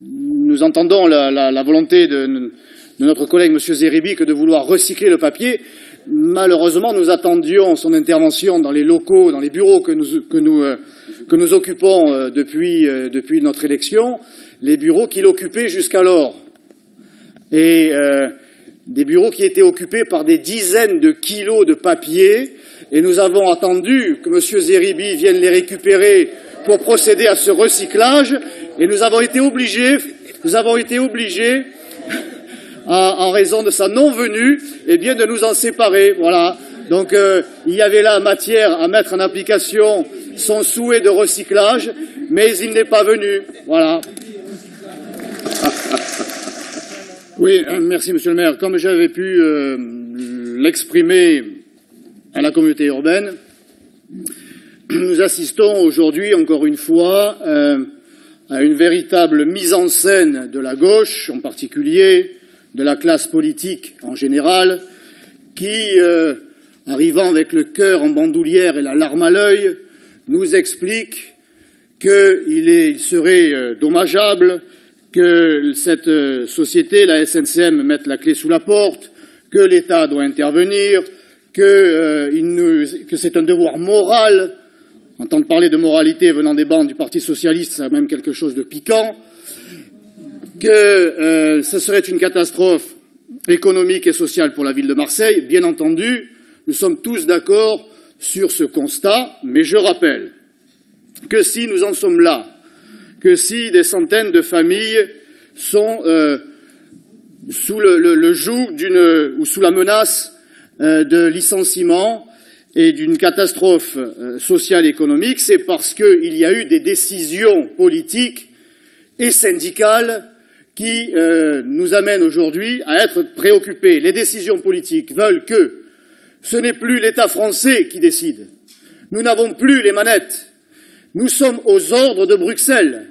nous entendons la volonté de notre collègue M. Zeribi que de vouloir recycler le papier. Malheureusement, nous attendions son intervention dans les locaux, dans les bureaux que nous occupons depuis notre élection, les bureaux qu'il occupait jusqu'alors. Et des bureaux qui étaient occupés par des dizaines de kilos de papier, et nous avons attendu que M. Zeribi vienne les récupérer pour procéder à ce recyclage, et nous avons été obligés, en raison de sa non-venue, eh bien, de nous en séparer. Voilà. Donc, il y avait là matière à mettre en application son souhait de recyclage, mais il n'est pas venu. Voilà. Oui, merci, Monsieur le maire. Comme j'avais pu l'exprimer à la communauté urbaine, nous assistons aujourd'hui, encore une fois, à une véritable mise en scène de la gauche, en particulier, de la classe politique en général, qui, arrivant avec le cœur en bandoulière et la larme à l'œil, nous explique qu'il serait dommageable que cette société, la SNCM, mette la clé sous la porte, que l'État doit intervenir, que c'est un devoir moral. Entendre parler de moralité venant des bancs du Parti socialiste, c'est même quelque chose de piquant, que ce serait une catastrophe économique et sociale pour la ville de Marseille. Bien entendu, nous sommes tous d'accord sur ce constat, mais je rappelle que si nous en sommes là, que si des centaines de familles sont sous le joug ou sous la menace de licenciement et d'une catastrophe sociale et économique, c'est parce qu'il y a eu des décisions politiques et syndicales qui nous amènent aujourd'hui à être préoccupés. Les décisions politiques veulent que ce n'est plus l'État français qui décide. Nous n'avons plus les manettes. Nous sommes aux ordres de Bruxelles.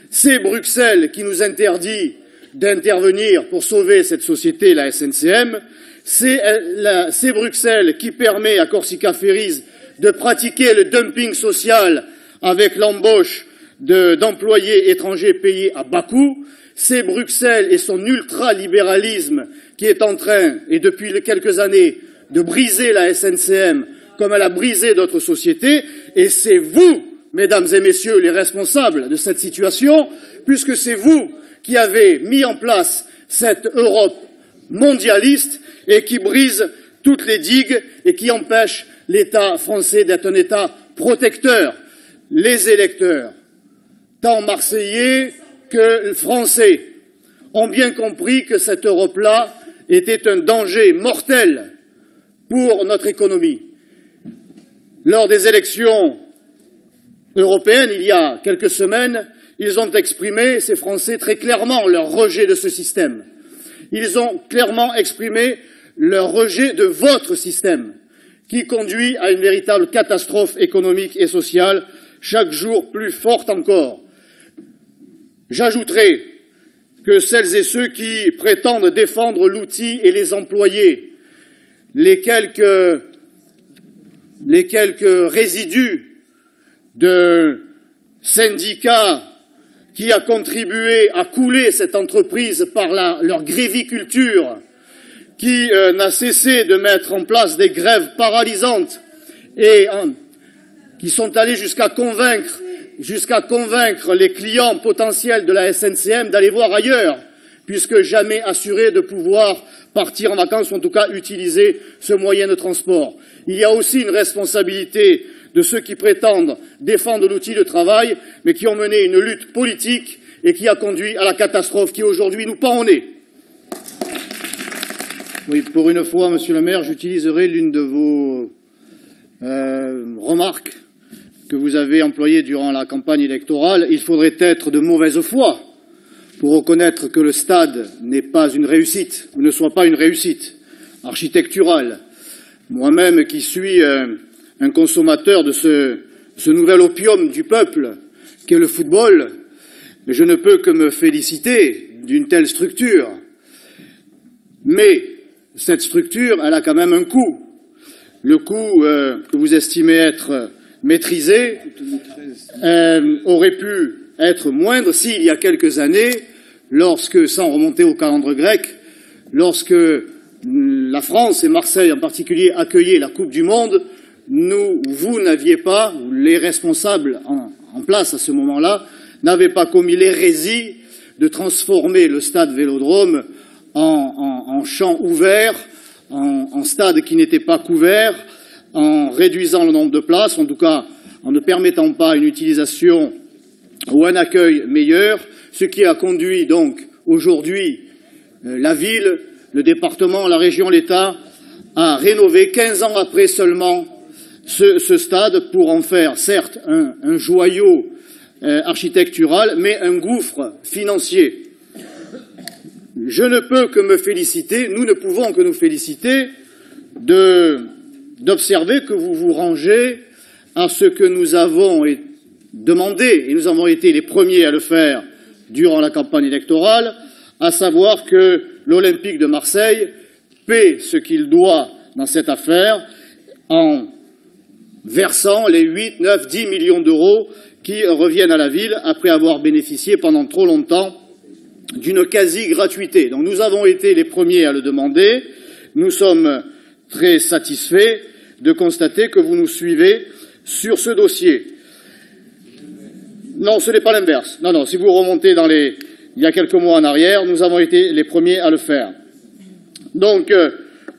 C'est Bruxelles qui nous interdit d'intervenir pour sauver cette société, la SNCM. C'est Bruxelles qui permet à Corsica Ferries de pratiquer le dumping social avec l'embauche d'employés étrangers payés à bas coût. C'est Bruxelles et son ultralibéralisme qui est en train, et depuis quelques années, de briser la SNCM comme elle a brisé d'autres sociétés. Et c'est vous, mesdames et messieurs les responsables de cette situation, puisque c'est vous qui avez mis en place cette Europe mondialiste et qui brise toutes les digues et qui empêche l'État français d'être un État protecteur. Les électeurs, tant marseillais que français, ont bien compris que cette Europe-là était un danger mortel pour notre économie. Lors des élections européennes, il y a quelques semaines, ils ont exprimé, ces Français, très clairement leur rejet de ce système. Ils ont clairement exprimé leur rejet de votre système, qui conduit à une véritable catastrophe économique et sociale, chaque jour plus forte encore. J'ajouterai que celles et ceux qui prétendent défendre l'outil et les employés, les quelques résidus de syndicats qui a contribué à couler cette entreprise par leur gréviculture, qui n'a cessé de mettre en place des grèves paralysantes et qui sont allés jusqu'à convaincre les clients potentiels de la SNCM d'aller voir ailleurs, puisque jamais assurés de pouvoir partir en vacances ou en tout cas utiliser ce moyen de transport. Il y a aussi une responsabilité de ceux qui prétendent défendre l'outil de travail, mais qui ont mené une lutte politique et qui a conduit à la catastrophe qui aujourd'hui nous pend au nez. Oui, pour une fois, Monsieur le maire, j'utiliserai l'une de vos remarques que vous avez employées durant la campagne électorale. Il faudrait être de mauvaise foi pour reconnaître que le stade n'est pas une réussite, ou ne soit pas une réussite architecturale. Moi-même, qui suis un consommateur de ce nouvel opium du peuple qu'est le football, je ne peux que me féliciter d'une telle structure. Mais cette structure, elle a quand même un coût. Le coût que vous estimez être maîtrisé aurait pu être moindre si, il y a quelques années, lorsque, sans remonter au calendrier grec, lorsque la France et Marseille en particulier accueillaient la Coupe du Monde, vous n'aviez pas, les responsables en place à ce moment-là, n'avaient pas commis l'hérésie de transformer le stade Vélodrome en champ ouvert, en stade qui n'était pas couvert, en réduisant le nombre de places, en tout cas en ne permettant pas une utilisation ou un accueil meilleur, ce qui a conduit donc aujourd'hui la ville, le département, la région, l'État à rénover 15 ans après seulement ce stade pour en faire certes un joyau architectural, mais un gouffre financier. Je ne peux que me féliciter, nous ne pouvons que nous féliciter d'observer que vous vous rangez à ce que nous avons demandé, et nous avons été les premiers à le faire durant la campagne électorale, à savoir que l'Olympique de Marseille paie ce qu'il doit dans cette affaire en versant les 8, 9, 10 millions d'euros qui reviennent à la ville après avoir bénéficié pendant trop longtemps d'une quasi-gratuité. Donc nous avons été les premiers à le demander. Nous sommes très satisfaits de constater que vous nous suivez sur ce dossier. Non, ce n'est pas l'inverse. Non, non, si vous remontez il y a quelques mois en arrière, nous avons été les premiers à le faire. Donc,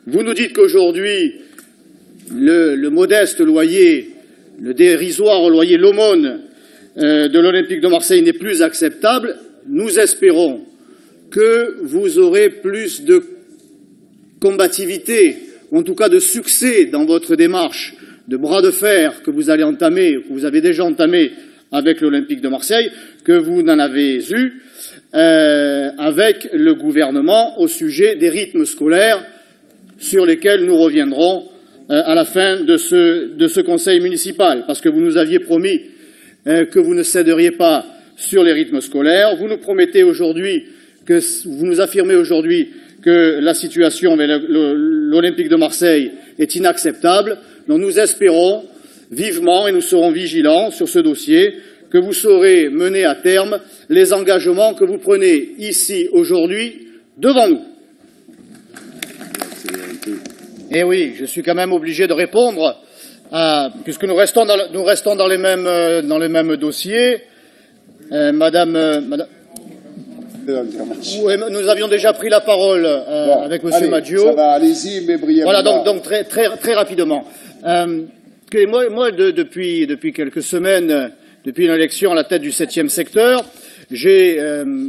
vous nous dites qu'aujourd'hui, le modeste loyer, le dérisoire loyer, l'aumône de l'Olympique de Marseille n'est plus acceptable. Nous espérons que vous aurez plus de combativité, ou en tout cas de succès dans votre démarche de bras de fer que vous allez entamer, que vous avez déjà entamé avec l'Olympique de Marseille, que vous n'en avez eu avec le gouvernement au sujet des rythmes scolaires sur lesquels nous reviendrons à la fin de ce conseil municipal, parce que vous nous aviez promis que vous ne céderiez pas sur les rythmes scolaires. Vous nous promettez aujourd'hui, vous nous affirmez aujourd'hui que la situation avec l'Olympique de Marseille est inacceptable. Donc nous espérons vivement, et nous serons vigilants sur ce dossier, que vous saurez mener à terme les engagements que vous prenez ici aujourd'hui devant nous. Eh oui, je suis quand même obligé de répondre, puisque nous restons dans les mêmes dossiers. Madame, oui, nous avions déjà pris la parole avec Monsieur Maggio. Ça va, allez-y, mais brièvement. Voilà, donc très rapidement. Moi, depuis quelques semaines, depuis une élection à la tête du 7e secteur, j'ai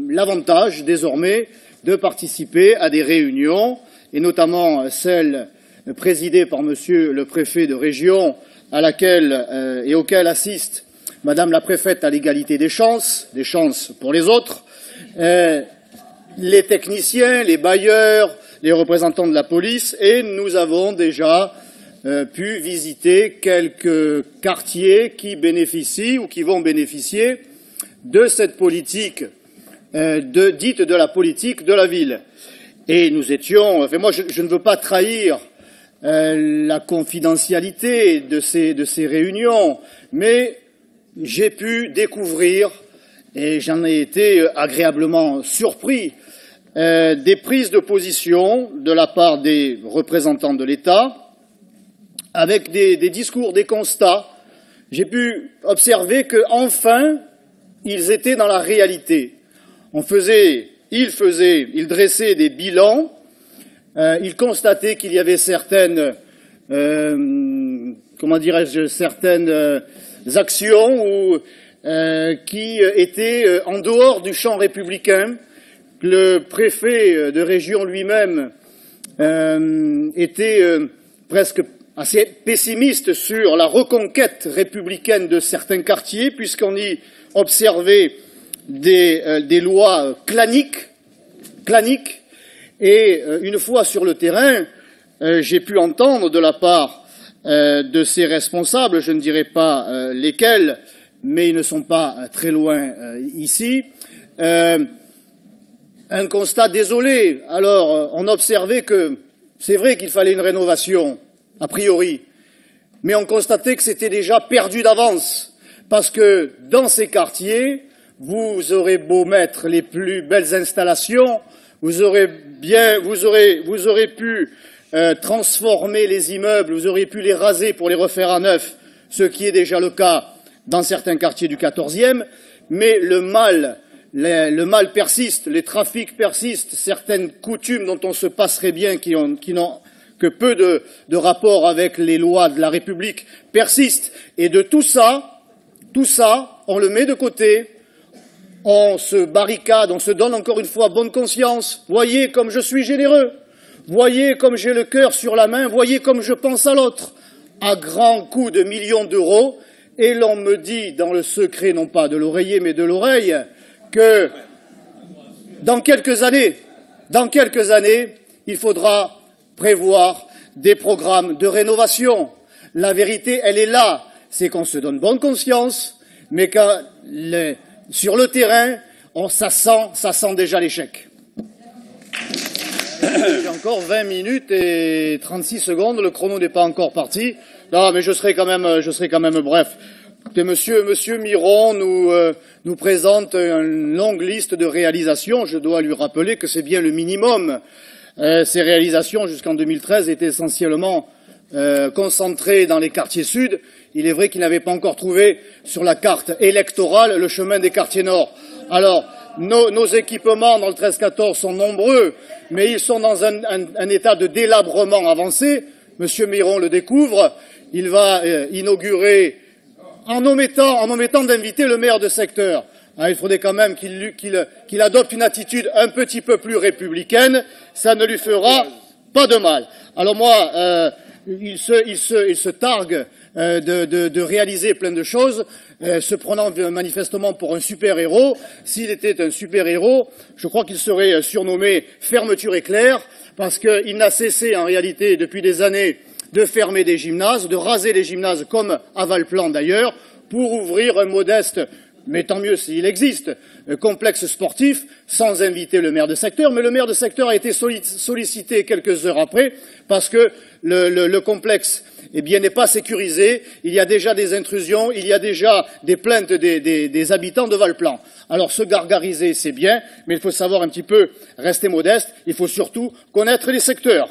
l'avantage désormais de participer à des réunions, et notamment celle présidée par Monsieur le préfet de région, à laquelle et auquel assiste Madame la préfète à l'égalité des chances pour les autres, les techniciens, les bailleurs, les représentants de la police, et nous avons déjà pu visiter quelques quartiers qui bénéficient ou qui vont bénéficier de cette politique dite de la politique de la ville. Et nous étions, moi je ne veux pas trahir la confidentialité de ces réunions, mais j'ai pu découvrir, et j'en ai été agréablement surpris, des prises de position de la part des représentants de l'État, avec des discours, des constats. J'ai pu observer qu'enfin, ils étaient dans la réalité. Ils dressaient des bilans, ils constataient qu'il y avait certaines actions qui étaient en dehors du champ républicain. Le préfet de région lui-même était presque assez pessimiste sur la reconquête républicaine de certains quartiers, puisqu'on y observait des lois claniques, et une fois sur le terrain, j'ai pu entendre de la part de ces responsables, je ne dirai pas lesquels, mais ils ne sont pas très loin ici, un constat désolé. Alors, on observait que c'est vrai qu'il fallait une rénovation, a priori, mais on constatait que c'était déjà perdu d'avance, parce que dans ces quartiers, vous aurez beau mettre les plus belles installations, vous aurez pu transformer les immeubles, vous aurez pu les raser pour les refaire à neuf, ce qui est déjà le cas dans certains quartiers du 14e, mais le mal persiste, les trafics persistent, certaines coutumes dont on se passerait bien, qui n'ont que peu de rapport avec les lois de la République persistent. Et de tout ça, on le met de côté, on se barricade, on se donne encore une fois bonne conscience. Voyez comme je suis généreux, voyez comme j'ai le cœur sur la main, voyez comme je pense à l'autre, à grands coups de millions d'euros. Et l'on me dit, dans le secret, non pas de l'oreiller, mais de l'oreille, que dans quelques années, il faudra prévoir des programmes de rénovation. La vérité, elle est là, c'est qu'on se donne bonne conscience, mais sur le terrain, ça sent déjà l'échec. J'ai encore 20 minutes et 36 secondes, le chrono n'est pas encore parti. Non, mais je serai quand même bref. Écoutez, Monsieur Miron nous présente une longue liste de réalisations. Je dois lui rappeler que c'est bien le minimum. Ces réalisations, jusqu'en 2013, étaient essentiellement concentrées dans les quartiers sud. Il est vrai qu'il n'avait pas encore trouvé sur la carte électorale le chemin des quartiers nord. Alors, nos équipements dans le 13-14 sont nombreux, mais ils sont dans un état de délabrement avancé. Monsieur Miron le découvre. Il va inaugurer, en omettant d'inviter le maire de secteur. Il faudrait quand même qu'il adopte une attitude un petit peu plus républicaine. Ça ne lui fera pas de mal. Alors moi, il se targue de réaliser plein de choses, se prenant manifestement pour un super-héros. S'il était un super-héros, je crois qu'il serait surnommé Fermeture éclair, parce qu'il n'a cessé en réalité depuis des années de fermer des gymnases, de raser les gymnases comme à Valplan d'ailleurs, pour ouvrir un modeste, mais tant mieux s'il existe, complexe sportif, sans inviter le maire de secteur. Mais le maire de secteur a été sollicité quelques heures après, parce que le complexe n'est pas sécurisé, il y a déjà des intrusions, il y a déjà des plaintes des habitants de Valplan. Alors se gargariser, c'est bien, mais il faut savoir un petit peu rester modeste, il faut surtout connaître les secteurs.